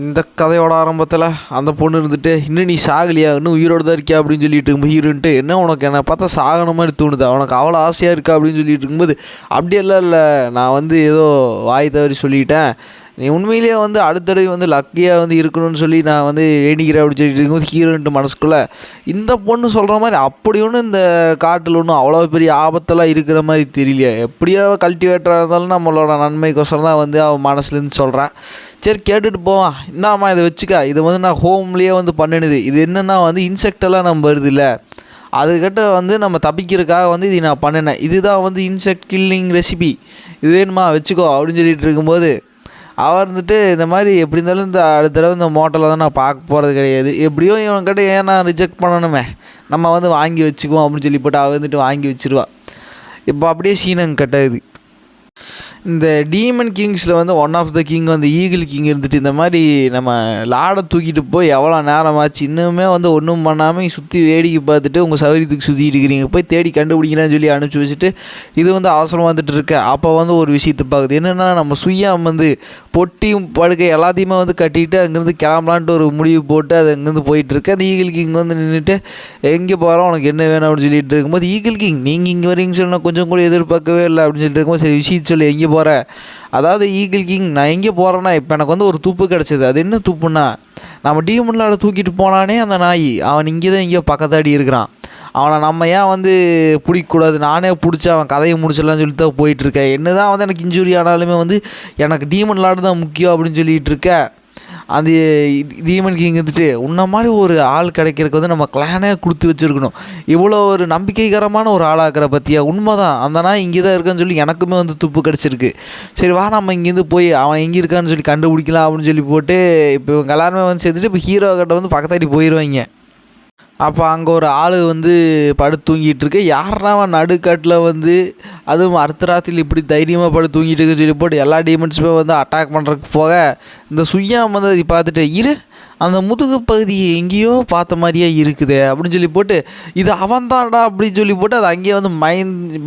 இந்த கதையோட ஆரம்பத்தில் அந்த பொண்ணு இருந்துட்டு இன்னும் நீ சாகலையா, இன்னும் உயிரோடு தான் இருக்கியா அப்படின்னு சொல்லிட்டு இருக்கும்போது ஹீரோன்ட்டு என்ன உனக்கு என்னை பார்த்தா சாகன மாதிரி தோணுது, அவனுக்கு அவ்வளோ ஆசையாக இருக்கா அப்படின்னு சொல்லிட்டு இருக்கும்போது அப்படியெல்லாம் இல்லை, நான் வந்து ஏதோ வாய் தவறி சொல்லிட்டேன், நீ உண்மையிலேயே வந்து அடுத்தடவை வந்து லக்கியாக வந்து இருக்கணும்னு சொல்லி நான் வந்து வேண்டிக்கிறேன் அப்படின்னு சொல்லிட்டு இருக்கும்போது ஹீரோன்ட்டு மனசுக்குள்ளே இந்த பொண்ணு சொல்கிற மாதிரி அப்படி ஒன்றும் இந்த காட்டில் ஒன்றும் அவ்வளோ பெரிய ஆபத்தெல்லாம் இருக்கிற மாதிரி தெரியலையே, எப்படியோ கல்டிவேட்டராக இருந்தாலும் நம்மளோட நன்மைக்கோசரம் தான் வந்து அவன் மனசுலேருந்து சொல்கிறான். சரி கேட்டுட்டு போவான், இந்தாம்மா இதை வச்சுக்கா, இதை வந்து நான் ஹோம்லேயே வந்து பண்ணினது, இது என்னென்னா வந்து இன்செக்டெல்லாம் நம்ம வருது இல்லை, அதுக்கிட்ட வந்து நம்ம தப்பிக்கிறதுக்காக வந்து இது நான் பண்ணினேன், இதுதான் வந்து இன்செக்ட் கில்லிங் ரெசிபி, இது வேணுமா வச்சுக்கோ அப்படின்னு சொல்லிட்டு இருக்கும்போது அவர் இருந்துட்டு இந்த மாதிரி எப்படி இருந்தாலும் இந்த அடுத்த தடவை இந்த மோட்டலில் தான் நான் பார்க்க போகிறது கிடையாது, எப்படியோ இவன்கிட்ட ஏன் நான் ரிஜெக்ட் பண்ணணுமே, நம்ம வந்து வாங்கி வச்சுக்குவோம் அப்படின்னு சொல்லி போட்டு அவள் வந்துட்டு வாங்கி வச்சுருவா. இப்போ அப்படியே சீனங்க கட்டாது. இந்த டீமன் கிங்ஸில் வந்து ஒன் ஆஃப் த கிங் வந்து ஈகிள் கிங் இருந்துட்டு இந்த மாதிரி நம்ம லாடை தூக்கிட்டு போய் எவ்வளோ நேரமாச்சு இன்னுமே வந்து ஒன்றும் பண்ணாமல் சுற்றி வேடிக்கை பார்த்துட்டு உங்கள் சௌகரியத்துக்கு சுற்றிட்டு இருக்கிறீங்க, போய் தேடி கண்டுபிடிக்கிறேன்னு சொல்லி அனுப்பிச்சி வச்சுட்டு இது வந்து அவசரம் வந்துட்டு இருக்க. அப்போ வந்து ஒரு விஷயத்தை பார்க்குது, என்னென்னா நம்ம சுயம் வந்து பொட்டியும் படுக்கை எல்லாத்தையுமே வந்து கட்டிட்டு அங்கேருந்து கிளம்பலான்ட்டு ஒரு முடிவு போட்டு அது அங்கேருந்து போயிட்டுருக்கு. அந்த ஈகிள் கிங் வந்து நின்றுட்டு எங்கே போகிறோம் உனக்கு என்ன வேணும் அப்படின்னு சொல்லிட்டு இருக்கும்போது ஈகிள் கிங் நீங்கள் இங்கே வரீங்கன்னு சொல்லி நான் கொஞ்சம் கூட எதிர்பார்க்கவே இல்லை அப்படின்னு சொல்லிட்டு இருக்கும்போது சரி விஷயம் சொல்லி எங்கே போகிற, அதாவது ஈகிள் கிங் நான் எங்கே போகிறேன்னா இப்போ எனக்கு வந்து ஒரு துப்பு கிடச்சிது, அது என்ன துப்புன்னா நம்ம டீமன்லாட தூக்கிட்டு போனானே அந்த நாய் அவன் இங்கே தான் எங்கேயோ பக்கத்தாடி இருக்கிறான், அவனை நம்ம ஏன் வந்து பிடிக்கக்கூடாது, நானே பிடிச்சி அவன் கதையை முடிச்சிடலான்னு சொல்லிட்டு தான் போயிட்டுருக்கேன், என்ன தான் வந்து எனக்கு இன்ஜுரி ஆனாலுமே வந்து எனக்கு டீமன் லாடு தான் முக்கியம் அப்படின்னு சொல்லிகிட்டு இருக்க. அந்த டீமன் கிங் வந்துட்டு உன்ன மாதிரி ஒரு ஆள் கிடைக்கிறதுக்கு வந்து நம்ம கிளானே கொடுத்து வச்சுருக்கணும், இவ்வளோ ஒரு நம்பிக்கைகரமான ஒரு ஆளாக்குற பற்றியா, உண்மை தான் அந்த நாய் இங்கே தான் இருக்கான்னு சொல்லி எனக்குமே வந்து துப்பு கிடச்சிருக்கு, சரி வா நம்ம இங்கேருந்து போய் அவன் எங்கே இருக்கான்னு சொல்லி கண்டுபிடிக்கலாம் அப்படின்னு சொல்லி போட்டு இப்போ இவங்க எல்லாருமே வந்து சேர்த்துட்டு இப்போ ஹீரோ கிட்ட வந்து பக்கத்தாடி போயிடுவாங்க. அப்போ அங்கே ஒரு ஆள் வந்து படுத்து தூங்கிட்டு இருக்கு, யாருன்னா அவன் நடுக்காட்டில் வந்து அதுவும் அர்த்தராத்திரியில் இப்படி தைரியமாக படுத்து தூங்கிட்டு இருக்குன்னு சொல்லி போட்டு எல்லா டீமன்ஸுமே வந்து அட்டாக் பண்ணுறதுக்கு போக இந்த சுய்யாம் வந்து அதை பார்த்துட்டு அந்த முதுகு பகுதி எங்கேயோ பார்த்த மாதிரியே இருக்குது அப்படின்னு சொல்லி போட்டு இது அவன் தான்டா அப்படின்னு சொல்லி போட்டு அது அங்கேயே வந்து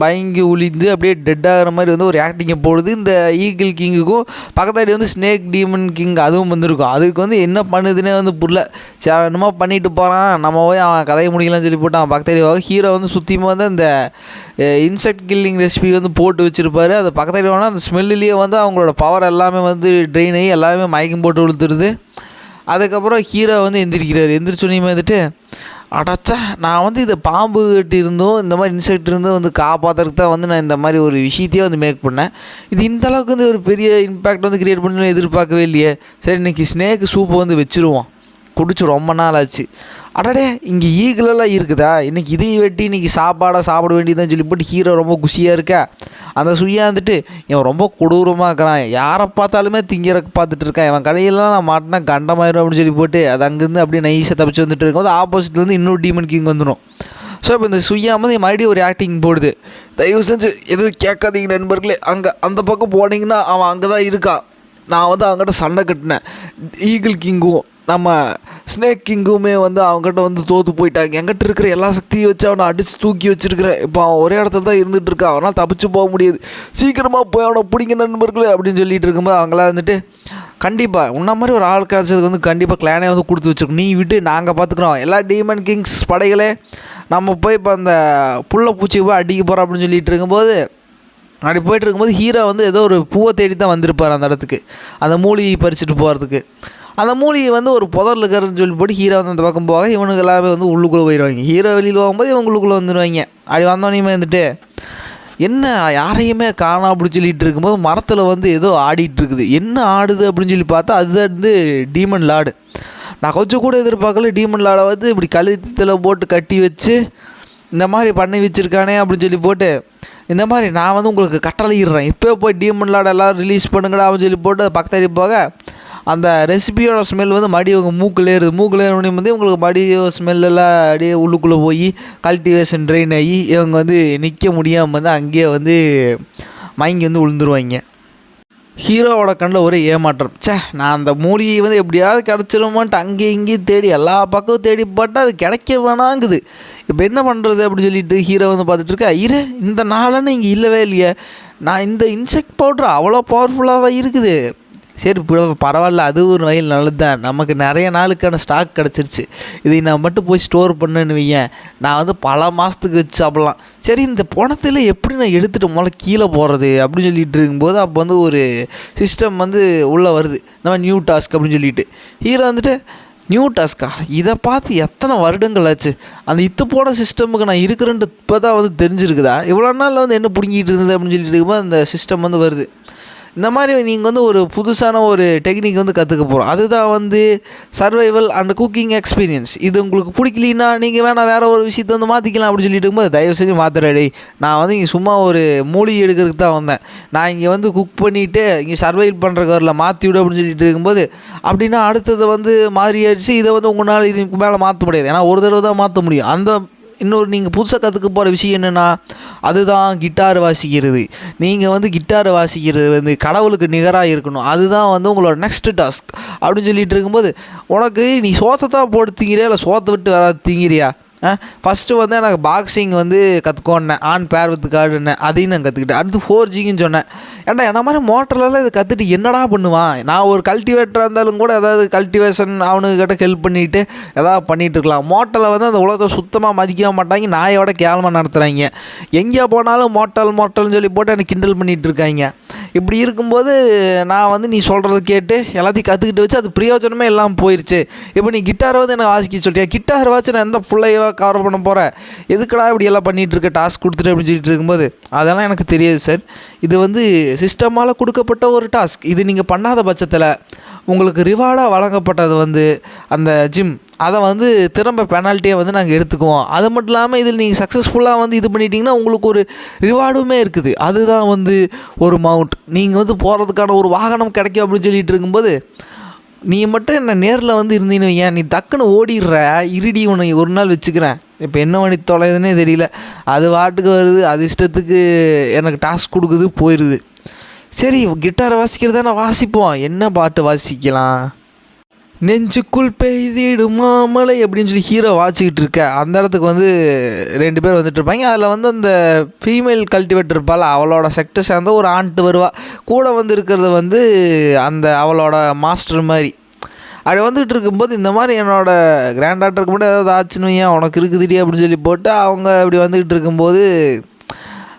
பயங்கி உளிந்து அப்படியே டெட் ஆகிற மாதிரி வந்து ஒரு ஆக்டிங்கை போடுது. இந்த ஈகிள் கிங்குக்கும் பக்கத்தாடி வந்து ஸ்னேக் டீமன் கிங் அதுவும் வந்துருக்கும், அதுக்கு வந்து என்ன பண்ணுதுன்னே வந்து புரியல, சரி என்னமோ பண்ணிட்டு போகிறான் நம்ம போய் அவன் கதையை முடிக்கலாம்னு சொல்லி போட்டு அவன் பக்கத்தாடி ஹீரோ வந்து சுற்றியுமா வந்து இந்த இன்செக்ட் கில்லிங் ரெசிபி வந்து போட்டு வச்சுருப்பாரு, அது பக்கத்தாடி போனால் அந்த ஸ்மெல்லுலேயே வந்து அவங்களோட பவர் எல்லாமே வந்து ட்ரெயின் ஆகி எல்லாமே மயக்கம் போட்டு விழுத்துருது. அதுக்கப்புறம் ஹீரோ வந்து எந்திரிச்சோன்னையுமே வந்துட்டு அடாச்சா நான் வந்து இதை பாம்பு கட்டி இருந்தோம் இந்த மாதிரி இன்செக்ட் இருந்தும் வந்து காப்பாற்றுறதுக்கு தான் வந்து நான் இந்த மாதிரி ஒரு விஷயத்தையே வந்து மேக் பண்ணேன், இது இந்தளவுக்கு வந்து ஒரு பெரிய இம்பேக்ட் வந்து க்ரியேட் பண்ணி எதிர்பார்க்கவே இல்லையே, சரி இன்றைக்கி ஸ்னேக்கு சூப்பை வந்து வச்சுருவோம், குடிச்சு ரொம்ப நாள் ஆச்சு, அடடே இங்கே ஈகிளெல்லாம் இருக்குதா, இன்றைக்கி இதையும் வெட்டி இன்றைக்கி சாப்பிட வேண்டியதுன்னு சொல்லி போட்டு ஹீரோ ரொம்ப குஷியாக இருக்கா. அந்த சுய்யா வந்துட்டு இவன் ரொம்ப கொடூரமாக இருக்கிறான், யாரை பார்த்தாலுமே திங்கிறக்கு பார்த்துட்டு இருக்கான், இவன் கடையெல்லாம் நான் மாட்டினா கண்டமாயிரும் அப்படின்னு சொல்லி போட்டு அது அங்கேருந்து அப்படியே நைஸாக தப்பிச்சு வந்துட்டு இருக்கும். அது ஆப்போசிட்லேருந்து இன்னொரு டீமன் கிங் வந்துடும். ஸோ இப்போ இந்த சுய்யா வந்து மறுபடியும் ஒரு ஆக்டிங் போடுது, தயவு செஞ்சு எதுவும் கேட்காதீங்க நண்பர்களே, அங்கே அந்த பக்கம் போனீங்கன்னா அவன் அங்கே தான் இருக்கான், நான் வந்து அவங்ககிட்ட சண்டை கட்டினேன், ஈகிள் கிங்கும் நம்ம ஸ்னேக் கிங்குமே வந்து அவங்ககிட்ட வந்து தோற்று போயிட்டாங்க, என்கிட்ட இருக்கிற எல்லா சக்தியும் வச்சு அவனை அடித்து தூக்கி வச்சுருக்கிறேன், இப்போ அவன் ஒரே இடத்துல தான் இருந்துகிட்டு இருக்கான், அவனால் தப்பிச்சு போக முடியாது, சீக்கிரமாக போய் அவனை பிடிங்க நண்பர்களே அப்படின்னு சொல்லிட்டு இருக்கும்போது அவங்களாம் வந்துட்டு கண்டிப்பாக உன்ன மாதிரி ஒரு ஆள் கிடச்சதுக்கு வந்து கண்டிப்பாக கிளானே வந்து கொடுத்து வச்சுருக்கோம், நீ விட்டு நாங்கள் பார்த்துக்குறோம், எல்லா டீமன் கிங்ஸ் படைகளே நம்ம போய் இப்போ அந்த புள்ள பூச்சி போய் அடிக்க போகிறோம் அப்படின்னு சொல்லிட்டு இருக்கும்போது அப்படி போய்ட்டு இருக்கும்போது ஹீரோ வந்து ஏதோ ஒரு பூவை தேடி தான் வந்திருப்பார் அந்த இடத்துக்கு, அந்த மூலிகை பறிச்சுட்டு போகிறதுக்கு. அந்த மூலிகை வந்து ஒரு புதரில் இருக்கிறன்னு சொல்லி போட்டு ஹீரோ வந்து அந்த பக்கம் போக இவனுக்கு எல்லாமே வந்து உள்ளுக்குள்ளே போயிடுவாங்க, ஹீரோ வெளியில் போகும்போது இவங்களுக்குள்ளே வந்துடுவாங்க. அப்படி வந்தோடனே வந்துட்டு என்ன யாரையுமே காணா அப்படின்னு சொல்லிட்டு இருக்கும்போது மரத்தில் வந்து ஏதோ ஆடிட்டு இருக்குது, என்ன ஆடுது அப்படின்னு சொல்லி பார்த்தா அதுதான் வந்து டீமன் லாடு. நான் கொஞ்சம் கூட எதிர்பார்க்கல, டீமன் லாடை வந்து இப்படி கழுத்தில் போட்டு கட்டி வச்சு இந்த மாதிரி பண்ணி வச்சுருக்கானே அப்படின்னு சொல்லி போட்டு இந்த மாதிரி நான் வந்து உங்களுக்கு கட்டளையிடுறேன், இப்போ போய் டீமன் லாடை எல்லோரும் ரிலீஸ் பண்ணுங்கடா அப்படின்னு சொல்லி போட்டு பக்கத்தாடி போக அந்த ரெசிபியோட ஸ்மெல் வந்து மறுபடியும் உங்கள் மூக்கில் ஏறுனே வந்து உங்களுக்கு மறுபடியும் ஸ்மெல்லெல்லாம் அப்படியே உள்ளுக்குள்ளே போய் கல்டிவேஷன் ட்ரெயின் ஆகி இவங்க வந்து நிற்க முடியாமல் வந்து அங்கேயே வந்து மயங்கி வந்து விழுந்துருவாங்க. ஹீரோவோட கண்ணில் ஒரே ஏமாற்றம், நான் அந்த மூலிகை வந்து எப்படியாவது கிடச்சிருமான்ட்டு அங்கேயும் இங்கேயும் தேடி எல்லா பக்கமும் தேடி போட்டால் அது கிடைக்க வேணாங்குது, இப்போ என்ன பண்ணுறது அப்படின்னு சொல்லிட்டு ஹீரோ வந்து பார்த்துட்டு இருக்கா, இந்த நாளன்னு இங்கே இல்லவே இல்லையே, நான் இந்த இன்செக்ட் பவுட்ரு அவ்வளோ பவர்ஃபுல்லாக இருக்குது, சரி பரவாயில்ல, அது ஒரு வகையில் நல்லது தான். நமக்கு நிறைய நாளுக்கான ஸ்டாக் கிடச்சிருச்சு. இதை நான் மட்டும் போய் ஸ்டோர் பண்ணேன்னு வையேன், நான் வந்து பல மாதத்துக்கு வச்சு சாப்பிட்லாம். சரி, இந்த பணத்தில் எப்படி நான் எடுத்துகிட்டு முதல்ல கீழே போகிறது அப்படின்னு சொல்லிட்டு இருக்கும்போது அப்போ வந்து ஒரு சிஸ்டம் வந்து உள்ளே வருது. நம்ம நியூ டாஸ்க் அப்படின்னு சொல்லிட்டு ஹீரோ வந்துட்டு, நியூ டாஸ்க்கா, இதை பார்த்து எத்தனை வருடங்கள் ஆச்சு. அந்த இத்து போன சிஸ்டமுக்கு நான் இருக்கிறேன்ட்டு இப்போ தான் வந்து தெரிஞ்சிருக்குதா, இவ்வளோ நாளில் வந்து என்ன பிடுங்கிட்டு இருந்தது அப்படின்னு சொல்லிட்டு இருக்கும்போது அந்த சிஸ்டம் வந்து வருது. இந்த மாதிரி நீங்கள் வந்து ஒரு புதுசான ஒரு டெக்னிக் வந்து கற்றுக்க போகிறோம். அதுதான் வந்து சர்வைவல் அண்ட் குக்கிங் எக்ஸ்பீரியன்ஸ். இது உங்களுக்கு பிடிக்கலின்னா நீங்கள் வேணால் வேறு ஒரு விஷயத்தை வந்து மாற்றிக்கலாம் அப்படின்னு சொல்லிட்டு இருக்கும்போது, தயவு செஞ்சு மாத்திரடே, நான் வந்து இங்கே சும்மா ஒரு மூலிகை எடுக்கிறதுக்கு தான் வந்தேன். நான் இங்கே வந்து குக் பண்ணிவிட்டு இங்கே சர்வைவ் பண்ணுறக்கு வரல, மாற்றி விடு அப்படின்னு சொல்லிட்டு இருக்கும்போது, அப்படின்னா அடுத்தது வந்து மாதிரி ஆயிடுச்சு. இதை வந்து உங்களால் இதுக்கு மேலே மாற்ற முடியாது. ஏன்னா ஒரு தடவை தான் மாற்ற முடியும். அந்த இன்னொரு நீங்கள் புதுசாக கற்றுக்க போகிற விஷயம் என்னென்னா, அதுதான் கிட்டார் வாசிக்கிறது. நீங்கள் வந்து கிட்டார் வாசிக்கிறது வந்து கடவுளுக்கு நிகராக இருக்கணும். அதுதான் வந்து உங்களோட நெக்ஸ்ட் டாஸ்க் அப்படின்னு சொல்லிட்டு இருக்கும்போது, உனக்கு நீ சோத்தை தான் போட்டு திங்கிறியா இல்லை சோத்தை விட்டு வேறு திங்கிறியா? ஃபஸ்ட்டு வந்து எனக்கு பாக்ஸிங் வந்து கற்றுக்கோன்னேன், ஆன் பேர் வித் கார்டுன்னேன், அதையும் நான் கற்றுக்கிட்டேன். அடுத்து 4Gன்னு சொன்னேன். ஏன்டா என்ன மாதிரி மோட்டர்லாம் இதை கற்றுட்டு என்னடா பண்ணுவான்? நான் ஒரு கல்டிவேட்டராக இருந்தாலும் கூட ஏதாவது கல்டிவேஷன் அவனுக்கிட்ட ஹெல்ப் பண்ணிவிட்டு எதாவது பண்ணிகிட்டு இருக்கலாம். மோட்டரில் வந்து அந்த உலகத்தை சுத்தமாக மதிக்க மாட்டாங்க, நாயோட கேவலமாக நடத்துகிறாங்க. எங்கே போனாலும் மோட்டல்னு சொல்லி போட்டு எனக்கு கிண்டல் பண்ணிகிட்டு இருக்காங்க. இப்படி இருக்கும்போது நான் வந்து நீ சொல்கிறத கேட்டு எல்லாத்தையும் கற்றுக்கிட்டு வச்சு அது பிரயோஜனமே இல்லாமல் போயிடுச்சு. இப்போ நீ கிட்டாரை வந்து எனக்கு வாசிக்க சொல்லிட்டியா? கிட்டார் வாசி நான் எந்த ஃபுல்லையோ கவர் பண்ண போகிறேன்? எதுக்கடா இப்படி எல்லாம் பண்ணிகிட்டு இருக்க, டாஸ்க் கொடுத்துட்டு அப்படின்னு சொல்லிட்டு இருக்கும்போது, அதெல்லாம் எனக்கு தெரியாது சார். இது வந்து சிஸ்டமால் கொடுக்கப்பட்ட ஒரு டாஸ்க். இது நீங்கள் பண்ணாத பட்சத்தில் உங்களுக்கு ரிவார்டாக வழங்கப்பட்டது வந்து அந்த ஜிம், அதை வந்து திரும்ப பெனால்ட்டியை வந்து நாங்கள் எடுத்துக்குவோம். அது மட்டும் இல்லாமல் இதில் நீங்கள் சக்ஸஸ்ஃபுல்லாக வந்து இது பண்ணிட்டீங்கன்னா உங்களுக்கு ஒரு ரிவார்டுமே இருக்குது. அதுதான் வந்து ஒரு மவுண்ட். நீங்கள் வந்து போகிறதுக்கான ஒரு வாகனம் கிடைக்கும் அப்படின்னு சொல்லிட்டு இருக்கும்போது, நீ மட்டும் என்ன நேரில் வந்து இருந்தீன்னு ஏன் நீ டக்குன்னு ஓடிடுற, இருடி உன்னை ஒரு நாள் வச்சுக்கிறேன். இப்போ என்ன பண்ணி தொலையுதுன்னே தெரியல. அது வாட்டுக்கு வருது, அது இஷ்டத்துக்கு எனக்கு டாஸ்க் கொடுக்குது, போயிடுது. சரி, கிட்டாரை வாசிக்கிறத நான் வாசிப்போம். என்ன பாட்டு வாசிக்கலாம்? நெஞ்சுக்குள் பெய்திடும் மாமலை அப்படின்னு சொல்லி ஹீரோ வாசிக்கிட்டு இருக்க அந்த இடத்துக்கு வந்து 2 பேர் வந்துட்டு இருப்பாங்க. அதில் வந்து அந்த ஃபீமேல் கல்டிவேட்டர் இருப்பாள், அவளோட செக்டர் சேர்ந்த ஒரு ஆண்ட்டு வருவா. கூட வந்து இருக்கிறது வந்து அந்த அவளோட மாஸ்டர் மாதிரி. அப்படி வந்துகிட்டு இருக்கும்போது, இந்த மாதிரி என்னோடய கிராண்ட் டாட்டருக்கு மட்டும் ஏதாவது ஆச்சுன்னு வையன், உனக்கு இருக்குதுடி அப்படின்னு சொல்லி போட்டு அவங்க அப்படி வந்துக்கிட்டு இருக்கும்போது,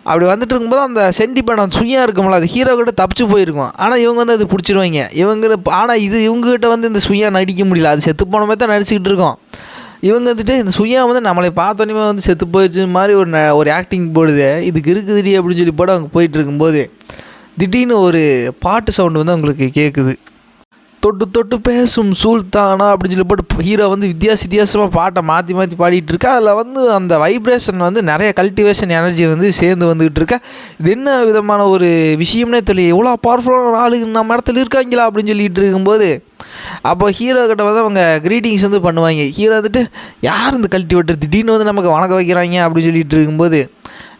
அப்படி வந்துட்டு இருக்கும்போது அந்த சென்டிமெண்ட் சுயம் இருக்கும்ல, அது ஹீரோ கிட்ட தப்பிச்சு போயிருக்கும். ஆனால் இவங்க வந்து அது பிடிச்சிருவாங்க. ஆனால் இவங்ககிட்ட வந்து இந்த சுயம் நடிக்க முடியல, அது செத்து போன மாதிரி தான் நடிச்சுக்கிட்டு இருக்கோம். இவங்க வந்துட்டு இந்த சுயம் வந்து நம்மளை பார்த்தோன்னே வந்து செத்து போயிடுச்சு மாதிரி ஒரு ஆக்டிங் போடுது. இதுக்கு இருக்குதுடி அப்படின்னு சொல்லி போட்டு அவங்க போயிட்டு இருக்கும்போது திடீர்னு ஒரு பாட்டு சவுண்டு வந்து அவங்களுக்கு கேட்குது. தொட்டு தொட்டு பேசும் சுல்தானா அப்படின்னு சொல்லி போட்டு ஹீரோ வந்து வித்தியாசமாக பாட்டை மாற்றி பாடிட்டு இருக்கா. அதில் வந்து அந்த வைப்ரேஷன் வந்து நிறைய கல்டிவேஷன் எனர்ஜி வந்து சேர்ந்து வந்துக்கிட்டு இருக்கா. இது என்ன விதமான ஒரு விஷயம்னே தெரியல, எவ்வளோ பவர்ஃபுல்லான ஆளுங்க நம்ம இடத்துல இருக்காங்களா அப்படின்னு சொல்லிட்டு இருக்கும்போது, அப்போ ஹீரோ கிட்ட வந்து அவங்க க்ரீட்டிங்ஸ் வந்து பண்ணுவாங்க. ஹீரோ வந்துட்டு, யார் இந்த கல்டிவேட்டர் திடீர்னு வந்து நமக்கு வணக்கம் வைக்கிறாங்க அப்படின்னு சொல்லிட்டு இருக்கும்போது,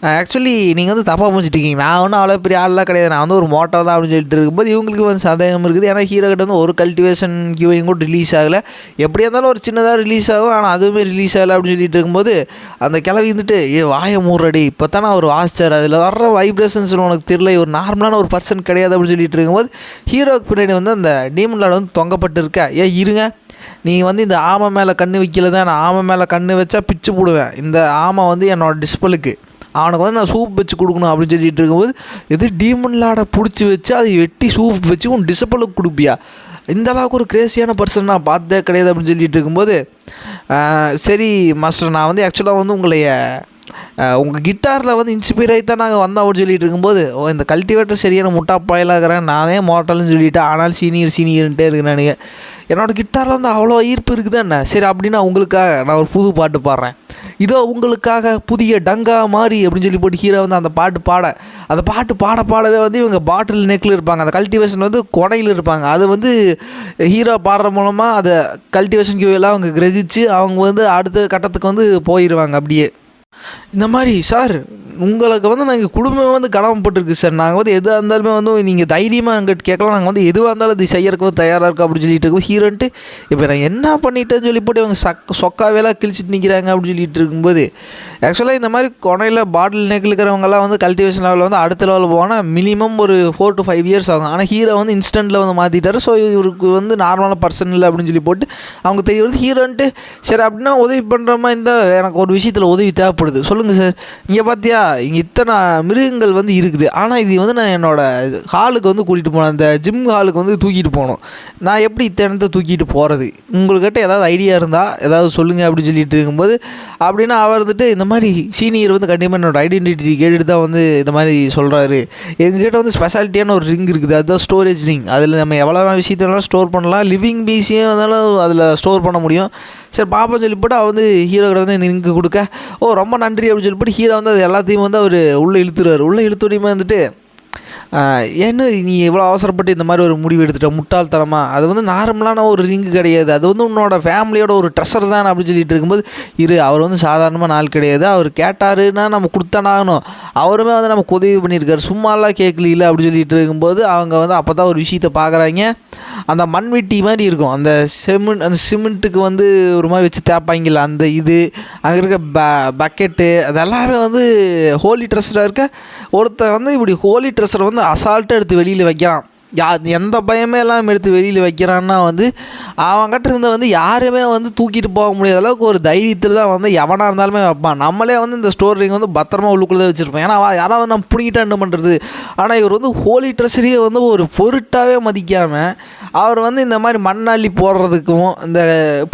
ஆக்சுவலி நீங்கள் வந்து தப்பாக முடிச்சிட்டிங்க, நான் ஒன்றும் அவ்வளோ பெரிய ஆளெலாம் கிடையாது, நான் வந்து ஒரு மோட்டார் தான் அப்படின்னு சொல்லிட்டு இருக்கும்போது இவங்களுக்கு வந்து சந்தேகம் இருக்குது. ஏன்னா ஹீரோ கிட்ட வந்து ஒரு கல்டிவேஷன் கியூவையும் கூட ரிலீஸ் ஆகலை. எப்படியா இருந்தாலும் ஒரு சின்னதாக ரிலீஸ் ஆகும், ஆனால் அதுவுமே ரிலீஸ் ஆகலை அப்படின்னு சொல்லிட்டு இருக்கும்போது அந்த கிளவி வந்துட்டு, வாயை மூடுறடி, இப்போ தான் நான் ஒரு வாசிச்சார், அதில் வர்ற வைப்ரேஷன்ஸ் உனக்கு தெரியல, ஒரு நார்மலான ஒரு பர்சன் கிடையாது அப்படின்னு சொல்லிட்டு இருக்கும்போது ஹீரோக்கு பின்னாடி வந்து அந்த டீமன் லார்ட் வந்து தொங்கப்பட்டு இருக்க. இருங்க, நீங்கள் வந்து இந்த ஆமை மேலே கண்ணு வைக்கல தான், நான் ஆமை மேலே கண்ணு வச்சா பிச்சு போடுவேன். இந்த ஆமை வந்து என்னோடய டிஸ்பிளுக்கு, அவனுக்கு வந்து நான் சூப் வச்சு கொடுக்கணும் அப்படின்னு சொல்லிட்டு இருக்கும்போது, எது டீமன் லார்டை பிடிச்சி வச்சு அதை வெட்டி சூப் வச்சு உன் டிசப்பிளுக்கு கொடுப்பியா? இந்த அளவுக்கு ஒரு கிரேசியான பர்சன் நான் பார்த்ததே கிடையாது அப்படின்னு சொல்லிட்டு இருக்கும்போது, சரி மாஸ்டர், நான் வந்து ஆக்சுவலாக வந்து உங்கள் கிட்டாரில் வந்து இன்ஸ்பைர் ஆகி தான் நாங்கள் வந்தோம் அப்படின்னு சொல்லிட்டு இருக்கும்போது, இந்த கல்டிவேட்டர் சரியான முட்டாப்பாயிலாகிறேன், நானே மோட்டல்னு சொல்லிவிட்டு, ஆனால் சீனியர்ன்ட்டே இருக்கிறானுங்க. என்னோடய கிட்டாரில் வந்து அவ்வளோ ஈர்ப்பு இருக்குது என்ன. சரி, அப்படின்னா உங்களுக்காக நான் ஒரு புது பாட்டு பாடுறேன், இதோ உங்களுக்காக புதிய டங்கா மாறி அப்படின்னு சொல்லி போட்டு ஹீரோ வந்து அந்த பாட்டு பாடவே வந்து இவங்க பாட்டில் நெக்கில் இருப்பாங்க, அந்த கல்டிவேஷன் வந்து கொடையில் இருப்பாங்க. அது வந்து ஹீரோ பாடுற மூலமாக அதை கல்டிவேஷன் கியூவெல்லாம் அவங்க கிரகிச்சு அவங்க வந்து அடுத்த கட்டத்துக்கு வந்து போயிடுவாங்க அப்படியே. இந்த மாதிரி சார் உங்களுக்கு வந்து நாங்கள் குடும்பம் வந்து கடமைப்பட்டிருக்கு சார். நாங்கள் வந்து எதாக இருந்தாலுமே வந்து நீங்கள் தைரியமாக எங்கிட்ட கேட்கலாம். நாங்கள் வந்து எதுவாக இருந்தாலும் இது செய்யறதுக்கு வந்து தயாராக இருக்கோம் அப்படின்னு சொல்லிட்டு இருக்கோம். ஹீரோன்ட்டு இப்போ நான் என்ன பண்ணிட்டேன்னு சொல்லி போட்டு இவங்க சொக்காவேலாம் கிழிச்சிட்டு நிற்கிறாங்க அப்படின்னு சொல்லிட்டு இருக்கும்போது, ஆக்சுவலாக இந்த மாதிரி கொனையில் பாட்டில் நெக்கில் இருக்கிறவங்கலாம் வந்து கல்டிவேஷன் லெவலில் வந்து அடுத்த லெவலில் போனால் மினிமம் ஒரு 4 to 5 years ஆகும். ஆனால் ஹீரோ வந்து இன்ஸ்டன்ட்டில் வந்து மாற்றிட்டாரு. ஸோ இவருக்கு வந்து நார்மலான பர்சன் இல்லை அப்படின்னு சொல்லி போட்டு அவங்க தெரிய வருது. ஹீரோன்ட்டு சரி அப்படின்னா உதவி பண்ணுற மாதிரி இருந்தால் எனக்கு ஒரு விஷயத்தில் உதவி தேவைப்படுது, சொல்லுங்கள் சார். இங்கே பார்த்தியா இங்கே இத்தனை மிருகங்கள் வந்து இருக்குது. ஆனால் இது வந்து நான் என்னோடய ஹாலுக்கு வந்து கூட்டிகிட்டு போனேன், அந்த ஜிம் ஹாலுக்கு வந்து தூக்கிட்டு போகணும். நான் எப்படி இத்தனை தூக்கிட்டு போகிறது? உங்கள்கிட்ட ஏதாவது ஐடியா இருந்தால் ஏதாவது சொல்லுங்கள் அப்படின்னு சொல்லிட்டு இருக்கும்போது, அப்படின்னா அவர் வந்துட்டு இந்த மாதிரி சீனியர் வந்து கண்டிப்பாக என்னோடய ஐடென்டிட்டி கேட்டுட்டு தான் வந்து இந்த மாதிரி சொல்கிறாரு. எங்ககிட்ட வந்து ஸ்பெஷாலிட்டியான ஒரு ரிங் இருக்குது, அதுதான் ஸ்டோரேஜ் ரிங். அதில் நம்ம எவ்வளோ விஷயத்தெல்லாம் ஸ்டோர் பண்ணலாம், லிவிங் பீஸையும் இருந்தாலும் அதில் ஸ்டோர் பண்ண முடியும். சரி பாப்பா சொல்லி போட்டு அவள் வந்து ஹீரோக்கிட்ட வந்து இந்த ரிங்கு கொடுக்க, ஓ ரொம்ப நன்றி அப்படின்னு சொல்லி போட்டு ஹீரோ வந்து அது எல்லாத்தையும் வந்து அவர் உள்ளே இழுத்துருவார். உள்ளே இழுத்துடையுமே வந்துட்டு ஏன்னு நீ எவ்வளோ அவசரப்பட்டு இந்த மாதிரி ஒரு முடிவு எடுத்துட்ட, முட்டாள்தனமாக, அது வந்து நார்மலான ஒரு ரிங்கு கிடையாது, அது வந்து உன்னோட ஃபேமிலியோட ஒரு ட்ரெஷர் தான் அப்படின்னு சொல்லிட்டு இருக்கும்போது, அவர் வந்து சாதாரணமாக நாள் கிடையாது, அவர் கேட்டாருன்னா நம்ம கொடுத்தானாகணும், அவருமே வந்து நமக்கு உதவி பண்ணியிருக்காரு, சும்மாலாம் கேட்கல அப்படின்னு சொல்லிட்டு இருக்கும்போது அவங்க வந்து அப்போ தான் ஒரு விஷயத்தை பார்க்குறாங்க. அந்த மண்வெட்டி மாதிரி இருக்கும், அந்த சிமெண்ட்டுக்கு வந்து ஒரு மாதிரி வச்சு தேப்பாங்கில்ல அந்த இது, அங்கே இருக்க பக்கெட்டு அதெல்லாமே வந்து ஹோலி ட்ரெஸ்ஸராக இருக்க ஒருத்தன் வந்து இப்படி ஹோலி ட்ரெஸ்ஸரை வந்து அசால்ட்டாக எடுத்து வெளியில் வைக்கிறான். எந்த பயமே எல்லாம் எடுத்து வெளியில் வைக்கிறான்னா வந்து அவங்ககிட்ட இருந்து வந்து யாருமே வந்து தூக்கிட்டு போக முடியாத அளவுக்கு ஒரு தைரியத்தில் தான் வந்து எவனாக இருந்தாலுமே வைப்பான். நம்மளே வந்து இந்த ஸ்டோர் ரிங் வந்து பத்திரமா உள்ளுக்குள்ளே தான் வச்சுருப்போம், ஏன்னா யாராவது நம்ம பிடிங்கிட்டா என்ன பண்ணுறது. ஆனால் இவர் வந்து ஹோலி ட்ரெஸ்ஸரையே வந்து ஒரு பொருட்டாகவே மதிக்காமல் அவர் வந்து இந்த மாதிரி மண்ணாள்ளி போடுறதுக்கும் இந்த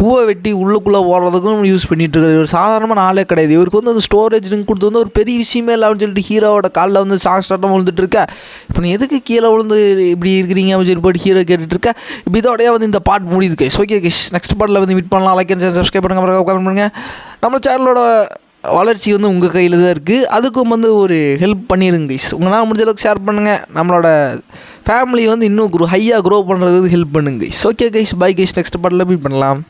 பூவை வெட்டி உள்ளுக்குள்ளே போடுறதுக்கும் யூஸ் பண்ணிகிட்ருக்காரு. இவர் சாதாரணமாக நாளே கிடையாது. இவருக்கு வந்து அந்த ஸ்டோரேஜ் ரிங் கொடுத்து வந்து ஒரு பெரிய விஷயமே இல்லை அப்படின்னு சொல்லிட்டு ஹீரோவோட காலில் வந்து ஸ்டார்ட்டம் விழுந்துட்டு இருக்க, இப்போ நீ எதுக்கு கீழே விழுந்து இப்படி இருக்கிறீங்க அப்படின்னு சொல்லி போட்டு ஹீரோ கேட்டுட்டு இருக்கா. இப்போ இதோடய வந்து இந்த பார்ட் முடியுது கைஸ். ஓகே கைஸ், நெக்ஸ்ட் பார்ட்டில் வந்து மீட் பண்ணலாம். லைக் அண்ட் சப்ஸ்கிரைப் பண்ணுங்கள், கமெண்ட் பண்ணுங்கள். நம்ம சேனலோட வளர்ச்சி வந்து உங்கள் கையில் தான் இருக்குது, அதுக்கும் வந்து ஒரு ஹெல்ப் பண்ணிடுங்க கைஸ். உங்களால் முடிஞ்ச அளவுக்கு ஷேர் பண்ணுங்கள், நம்மளோட ஃபேமிலி வந்து இன்னும் ஹையாக க்ரோ பண்ணுறது ஹெல்ப் பண்ணுங்க guys. Okay guys, bye guys, next பார்ட்டில் மீட் பண்ணலாம்.